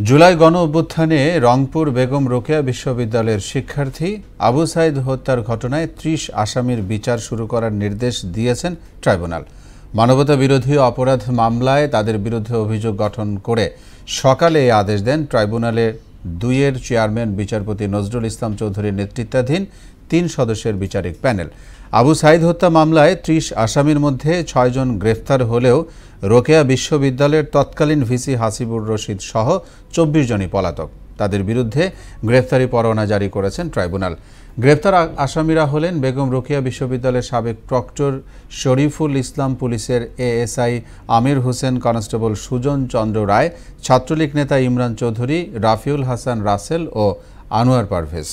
জুলাই গণ অভ্যুত্থানে রংপুর বেগম রোকেয়া বিশ্ববিদ্যালয়ের শিক্ষার্থী আবু সাইদ হত্যার ঘটনায় ৩০ আসামির বিচার শুরু করার নির্দেশ দিয়েছেন ট্রাইব্যুনাল। মানবতা বিরোধী অপরাধ মামলায় তাদের বিরুদ্ধে অভিযোগ গঠন করে সকালে এই আদেশ দেন ট্রাইব্যুনালের ২-এর চেয়ারম্যান বিচারপতি নজরুল ইসলাম চৌধুরীর নেতৃত্বাধীন ৩ সদস্যের বিচারিক প্যানেল। আবু সাইদ হত্যা মামলায় ৩০ আসামির মধ্যে ৬ জন গ্রেফতার হলেও রোকেয়া বিশ্ববিদ্যালয়ের তৎকালীন ভিসি হাসিবুর রশিদ সহ ২৪ জনই পলাতক। তাদের বিরুদ্ধে গ্রেফতারি পরোয়ানা জারি করেছেন ট্রাইব্যুনাল। গ্রেফতার আসামিরা হলেন বেগম রোকেয়া বিশ্ববিদ্যালয়ের সাবেক প্রক্টর শরীফুল ইসলাম, পুলিশের এএসআই আমির হোসেন, কনস্টেবল সুজন চন্দ্র রায়, ছাত্রলীগ নেতা ইমরান চৌধুরী, রাফিউল হাসান রাসেল ও আনোয়ার পারভেজ।